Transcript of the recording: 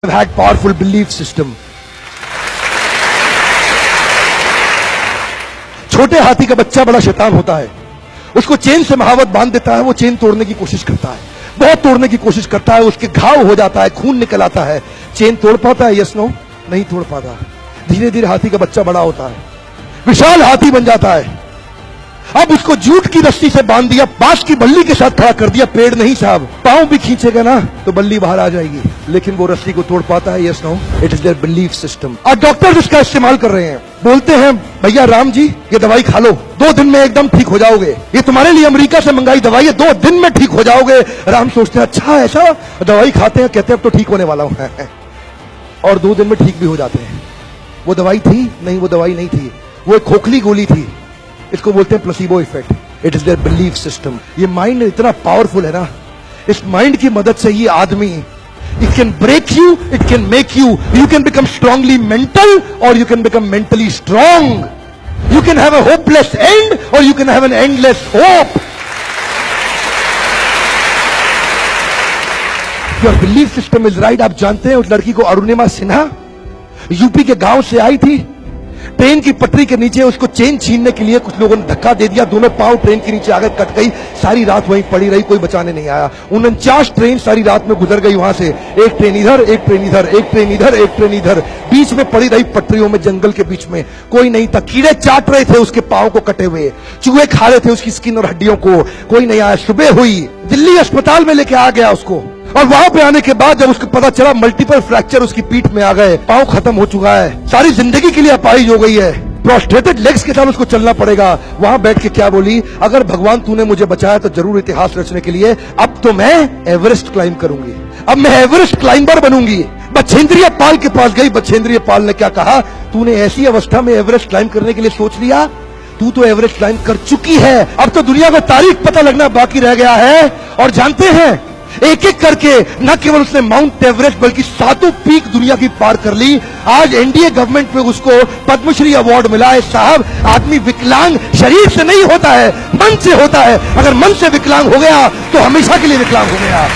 have had powerful belief system. छोटे हाथी का बच्चा बड़ा शैतान होता है, उसको चेन से महावत बांध देता है, वो चेन तोड़ने की कोशिश करता है, बहुत तोड़ने की कोशिश करता है, उसके घाव हो जाता है, खून निकल आता है। चेन तोड़ पाता है? Yes no? नहीं तोड़ पाता। धीरे धीरे हाथी का बच्चा बड़ा होता है, विशाल हाथी बन जाता है। अब उसको जूट की रस्सी से बांध दिया, बांस की बल्ली के साथ खड़ा कर दिया। पेड़ नहीं साहब, पांव भी खींचेगा ना तो बल्ली बाहर आ जाएगी, लेकिन वो रस्सी को तोड़ पाता है? Yes no? It is there belief system. और डॉक्टर इसका इस्तेमाल कर रहे हैं, बोलते हैं भैया राम जी ये दवाई खा लो, 2 दिन में एकदम ठीक हो जाओगे, ये तुम्हारे लिए अमेरिका से मंगाई दवाई है, 2 दिन में ठीक हो जाओगे। राम सोचते हैं अच्छा ऐसा, दवाई खाते हैं, कहते हैं अब तो ठीक होने वाला हूं और 2 दिन में ठीक भी हो जाते हैं। वो दवाई थी? नहीं, वो दवाई नहीं थी, वो एक खोखली गोली थी। इसको बोलते हैं placebo effect. It is there belief system. ये माइंड इतना पावरफुल है ना, इस माइंड की मदद से ही आदमी, it can break you, it can make you, you can become strongly mental और you can become mentally strong. You can have a hopeless end और you can have an endless hope. Your belief system is right. आप जानते हैं उस लड़की को, Arunima Sinha, UP के गांव से आई थी, ट्रेन की पटरी के नीचे उसको चेन छीनने के लिए कुछ लोगों ने धक्का दे दिया, दोनों पांव ट्रेन के नीचे आकर कट गई, सारी रात वहीं पड़ी रही, कोई बचाने नहीं आया। 49 ट्रेन सारी रात में गुजर गई वहां से, एक ट्रेन इधर, एक ट्रेन इधर, एक ट्रेन इधर, एक ट्रेन इधर, बीच में पड़ी रही पटरियों में, जंगल के बीच में, कोई नहीं था। कीड़े चाट रहे थे उसके पांव को कटे हुए, चूहे खा रहे थे उसकी स्किन और हड्डियों को, कोई नहीं आया। सुबह हुई, दिल्ली अस्पताल में लेके आ गया उसको, और वहां पे आने के बाद जब उसको पता चला मल्टीपल फ्रैक्चर उसकी पीठ में आ गए, पांव खत्म हो चुका है, सारी जिंदगी के लिए अपाहिज हो गई है, प्रोस्ट्रेटेड लेग्स के साथ उसको चलना पड़ेगा। वहां बैठ के क्या बोली? अगर भगवान तूने मुझे बचाया तो जरूर इतिहास रचने के लिए, अब तो मैं एवरेस्ट क्लाइम करूंगी, अब मैं एवरेस्ट क्लाइंबर बनूंगी। बछेंद्रिय पाल के पास गई, बछेंद्रिय पाल ने क्या कहा? तूने ऐसी अवस्था में एवरेस्ट क्लाइम करने के लिए सोच लिया? तू तो एवरेस्ट क्लाइम कर चुकी है, अब तो दुनिया को तारीख पता लगना बाकी रह गया है। और जानते हैं, एक एक करके न केवल उसने माउंट एवरेस्ट बल्कि 7 पीक दुनिया की पार कर ली। आज एनडीए गवर्नमेंट में उसको पद्मश्री अवार्ड मिला है। साहब, आदमी विकलांग शरीर से नहीं होता है, मन से होता है। अगर मन से विकलांग हो गया तो हमेशा के लिए विकलांग हो गया।